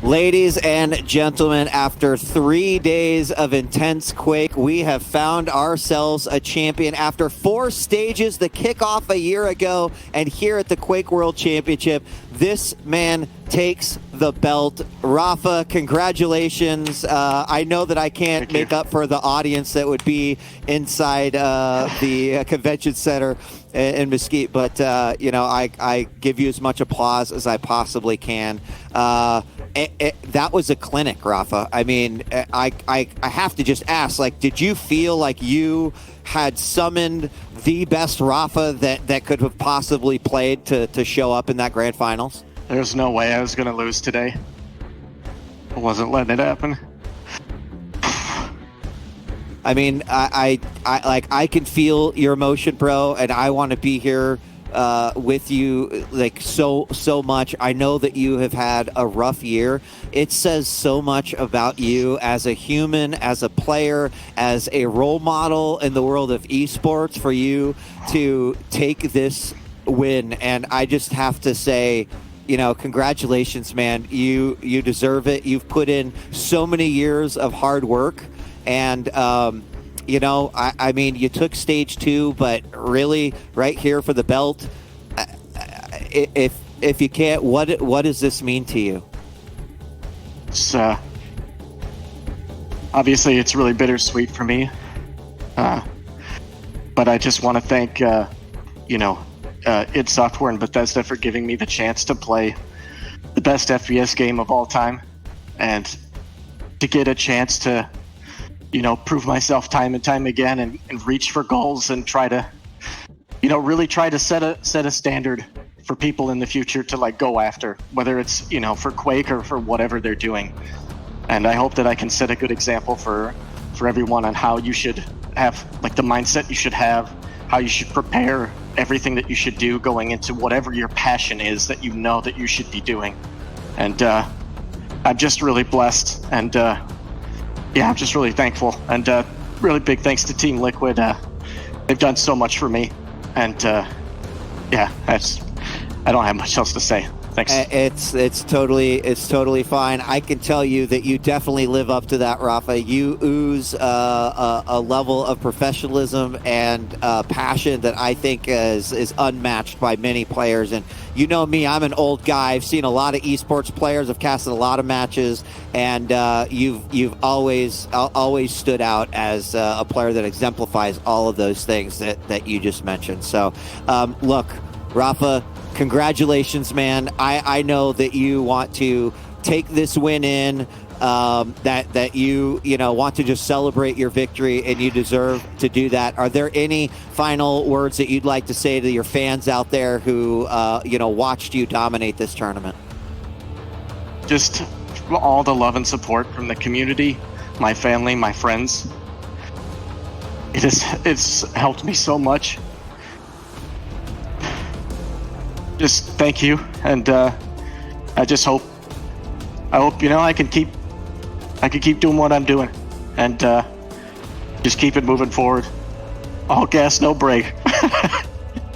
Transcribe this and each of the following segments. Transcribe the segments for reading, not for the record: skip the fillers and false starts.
Ladies and gentlemen, after 3 days of intense Quake, we have found ourselves a champion. After 4 stages, the kickoff a year ago, and here at the Quake World Championship, this man takes the belt. Rapha, congratulations. I know that I can't make up for the audience that would be inside the convention center in Mesquite, but I give you as much applause as I possibly can. That was a clinic, Rapha. I mean, I have to just ask, like, did you feel like you had summoned the best Rapha that could have possibly played to show up in that grand finals? There's no way I was going to lose today. I wasn't letting it happen. I mean, I can feel your emotion, bro, and I want to be here with you like so much. I know that you have had a rough year. It says so much about you as a human, as a player, as a role model in the world of esports for you to take this win. And I just have to say, congratulations, man. You deserve it. You've put in so many years of hard work. And, I mean, you took stage 2, but really right here for the belt, if you can't, what does this mean to you? It's, obviously it's really bittersweet for me. But I just want to thank, id Software and Bethesda for giving me the chance to play the best FPS game of all time, and to get a chance to prove myself time and time again, and reach for goals and try to, really try to set a standard for people in the future to like go after, whether it's, for Quake or for whatever they're doing. And I hope that I can set a good example for everyone on how you should have, like, the mindset you should have, how you should prepare, everything that you should do going into whatever your passion is that you know that you should be doing. And I'm just really blessed, and I'm just really thankful, and really big thanks to Team Liquid. They've done so much for me, and I don't have much else to say. Thanks. It's totally fine. I can tell you that you definitely live up to that, Rapha. You ooze a level of professionalism and passion that I think is unmatched by many players. And you know me, I'm an old guy. I've seen a lot of esports players. I've casted a lot of matches, and you've always stood out as a player that exemplifies all of those things that you just mentioned. So, look, Rapha, congratulations, man. I know that you want to take this win in, that you want to just celebrate your victory, and you deserve to do that. Are there any final words that you'd like to say to your fans out there who watched you dominate this tournament? Just all the love and support from the community, my family, my friends. It's helped me so much. Just thank you, and I hope I can keep doing what I'm doing, and just keep it moving forward. All gas, no brake.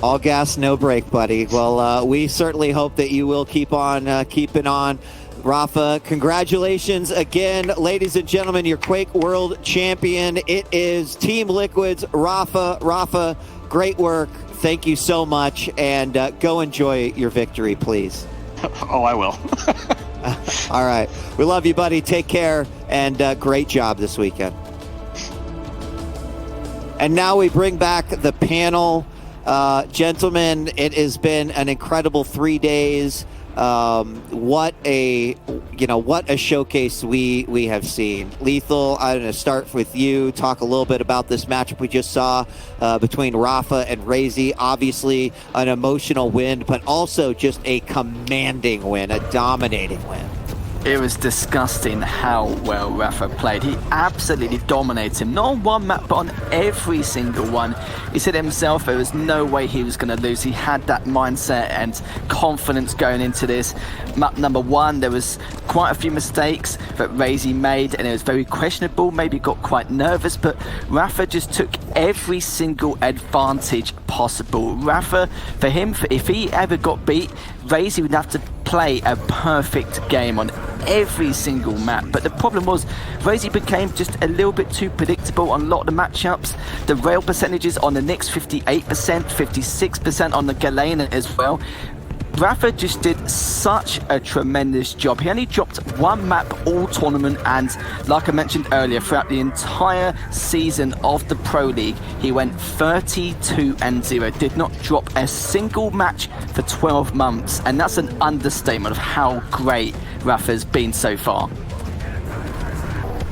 All gas, no brake, buddy. Well, we certainly hope that you will keep on keeping on. Rapha, congratulations again, ladies and gentlemen, your Quake World Champion. It is Team Liquid's Rapha. Rapha, great work. Thank you so much, and go enjoy your victory, please. Oh, I will. All right. We love you, buddy. Take care, and great job this weekend. And now we bring back the panel. Gentlemen, it has been an incredible 3 days. What a showcase we have seen. Lethal, I'm going to start with you. Talk a little bit about this matchup we just saw between Rapha and Raisy. Obviously an emotional win, but also just a commanding win, a dominating win. It was disgusting how well Rapha played. He absolutely dominated him, not on one map, but on every single one. He said himself there was no way he was going to lose. He had that mindset and confidence going into this. Map number 1, there was quite a few mistakes that Raisy made, and it was very questionable, maybe got quite nervous, but Rapha just took every single advantage possible. Rapha, for him, if he ever got beat, Raisy would have to play a perfect game on every single map, but the problem was Raisy became just a little bit too predictable on a lot of the matchups. The rail percentages on the Nyx, 58%, 56% on the Galena as well. Rapha just did such a tremendous job. He only dropped one map all tournament, and like I mentioned earlier, throughout the entire season of the Pro League, he went 32-0, did not drop a single match for 12 months, and that's an understatement of how great Rapha's been so far.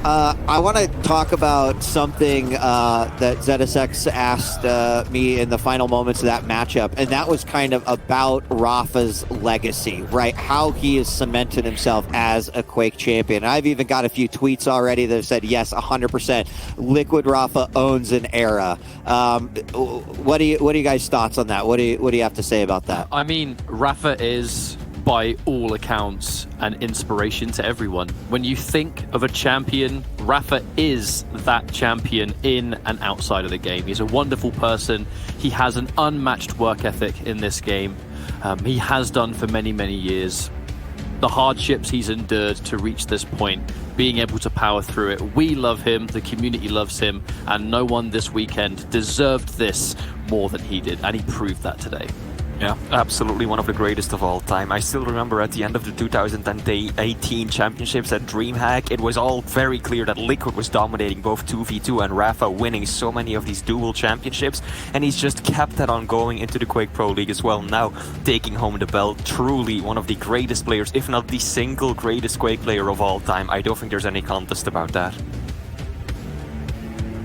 I want to talk about something that ZSX asked me in the final moments of that matchup, and that was kind of about Rapha's legacy, right? How he has cemented himself as a Quake champion. I've even got a few tweets already that have said, yes, 100%, Liquid Rapha owns an era. What are you guys' thoughts on that? What do you have to say about that? I mean, Rapha is, by all accounts, an inspiration to everyone. When you think of a champion, Rapha is that champion in and outside of the game. He's a wonderful person. He has an unmatched work ethic in this game. He has done for many, many years. The hardships he's endured to reach this point, being able to power through it. We love him, the community loves him, and no one this weekend deserved this more than he did, and he proved that today. Yeah, absolutely one of the greatest of all time. I still remember at the end of the 2018 championships at DreamHack, it was all very clear that Liquid was dominating both 2v2 and Rapha winning so many of these dual championships, and he's just kept that on going into the Quake Pro League as well, now taking home the belt. Truly one of the greatest players, if not the single greatest Quake player of all time. I don't think there's any contest about that.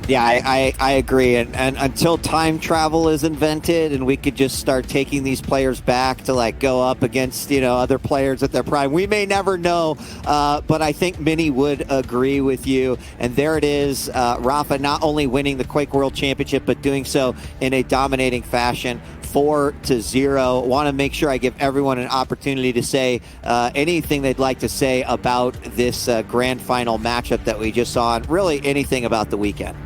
Yeah, I agree. And until time travel is invented and we could just start taking these players back to like go up against, other players at their prime, we may never know. But I think many would agree with you. And there it is, Rapha not only winning the Quake World Championship, but doing so in a dominating fashion. 4-0. Want to make sure I give everyone an opportunity to say anything they'd like to say about this grand final matchup that we just saw, and really anything about the weekend.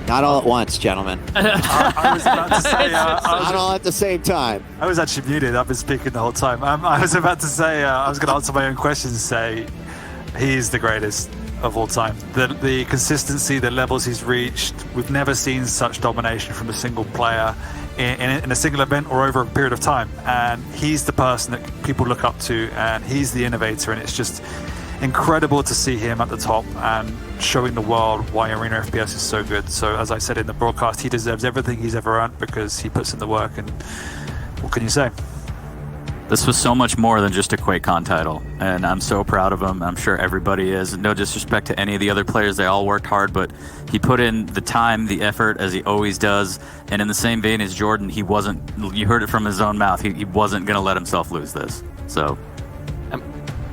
Not all at once, gentlemen. I was about to say... Not all at the same time. I was actually muted. I've been speaking the whole time. I was about to say, I was going to answer my own question and say, he's the greatest of all time. The consistency, the levels he's reached, we've never seen such domination from a single player in a single event or over a period of time. And he's the person that people look up to, and he's the innovator, and it's just incredible to see him at the top and showing the world why Arena FPS is so good. So as I said in the broadcast, he deserves everything he's ever earned because he puts in the work, and what can you say? This was so much more than just a QuakeCon title, and I'm so proud of him. I'm sure everybody is. No disrespect to any of the other players, they all worked hard, but he put in the time, the effort, as he always does. And in the same vein as Jordan, he wasn't, you heard it from his own mouth, he wasn't going to let himself lose this. So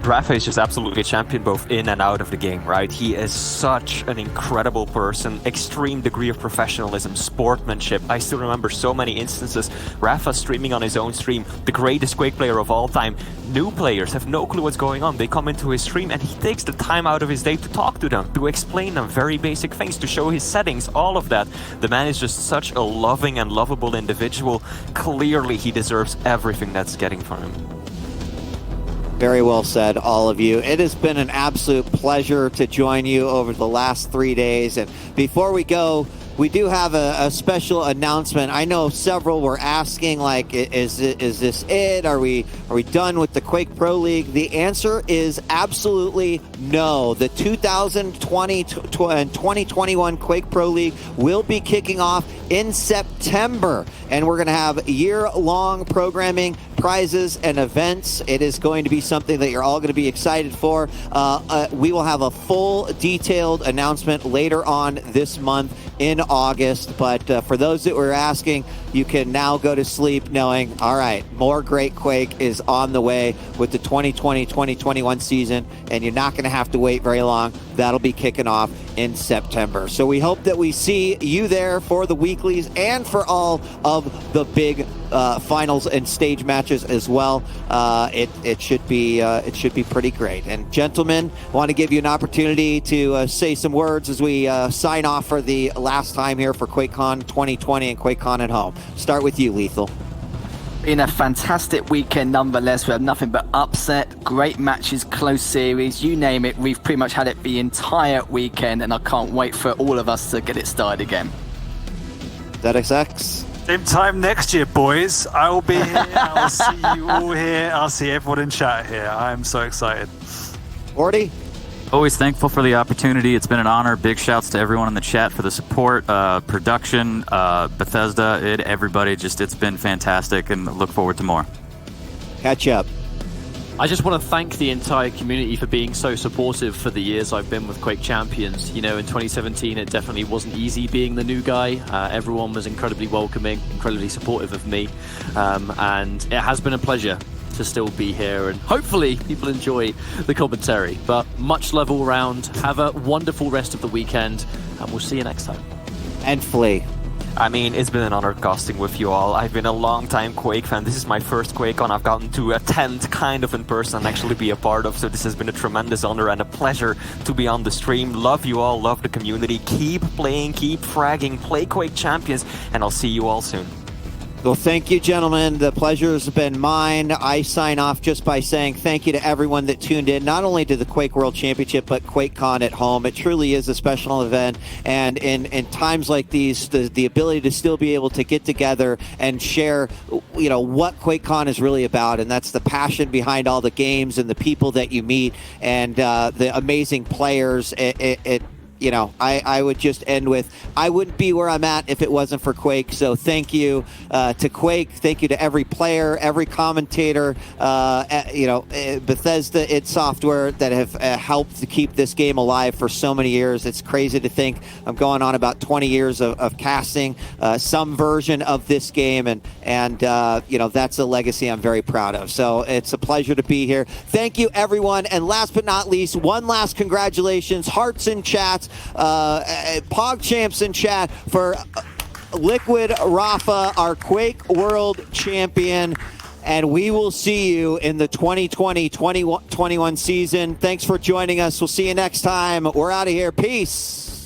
Rapha is just absolutely a champion both in and out of the game, right? He is such an incredible person, extreme degree of professionalism, sportsmanship. I still remember so many instances, Rapha streaming on his own stream, the greatest Quake player of all time. New players have no clue what's going on. They come into his stream and he takes the time out of his day to talk to them, to explain them very basic things, to show his settings, all of that. The man is just such a loving and lovable individual. Clearly he deserves everything that's getting from him. Very well said, all of you. It has been an absolute pleasure to join you over the last 3 days. And before we go, we do have a special announcement. I know several were asking, like, is this it? Are we done with the Quake Pro League? The answer is absolutely no. The 2020 and 2021 Quake Pro League will be kicking off in September, and we're going to have year-long programming, prizes, and events. It is going to be something that you're all going to be excited for. We will have a full, detailed announcement later on this month in August, but for those that were asking, you can now go to sleep knowing, all right, more great Quake is on the way with the 2020-2021 season, and you're not going to have to wait very long. That'll be kicking off in September. So we hope that we see you there for the weeklies and for all of the big finals and stage matches as well. It should be pretty great. And gentlemen, want to give you an opportunity to say some words as we sign off for the last time here for QuakeCon 2020 and QuakeCon at home. Start with you, Lethal. Been a fantastic weekend nonetheless. We have nothing but upset, great matches, close series, you name it. We've pretty much had it the entire weekend, and I can't wait for all of us to get it started again. ZXX. Same time next year, boys. I will be here. I'll see you all here. I'll see everyone in chat here. I'm so excited. 40. Always thankful for the opportunity. It's been an honor. Big shouts to everyone in the chat for the support, production, Bethesda, everybody. It's been fantastic, and look forward to more. Catch up. I just want to thank the entire community for being so supportive for the years I've been with Quake Champions. You know, in 2017, it definitely wasn't easy being the new guy. Everyone was incredibly welcoming, incredibly supportive of me, and it has been a pleasure to still be here, and hopefully people enjoy the commentary. But much love all around. Have a wonderful rest of the weekend, and we'll see you next time. And Flea. I mean, it's been an honor casting with you all. I've been a long-time Quake fan. This is my first QuakeCon I've gotten to attend kind of in person and actually be a part of, so this has been a tremendous honor and a pleasure to be on the stream. Love you all, love the community. Keep playing, keep fragging, play Quake Champions, and I'll see you all soon. Well, thank you, gentlemen. The pleasure has been mine. I sign off just by saying thank you to everyone that tuned in, not only to the Quake World Championship, but QuakeCon at home. It truly is a special event. And in times like these, the ability to still be able to get together and share, you know, what QuakeCon is really about. And that's the passion behind all the games and the people that you meet and the amazing players. You know, I would just end with, I wouldn't be where I'm at if it wasn't for Quake. So thank you to Quake. Thank you to every player, every commentator, you know, Bethesda, id Software that have helped to keep this game alive for so many years. It's crazy to think I'm going on about 20 years of casting some version of this game. And you know, that's a legacy I'm very proud of. So it's a pleasure to be here. Thank you, everyone. And last but not least, one last congratulations, hearts in chats, PogChamps in chat for Liquid Rapha, our Quake World Champion. And we will see you in the 2020-21 season. Thanks for joining us. We'll see you next time. We're out of here. Peace.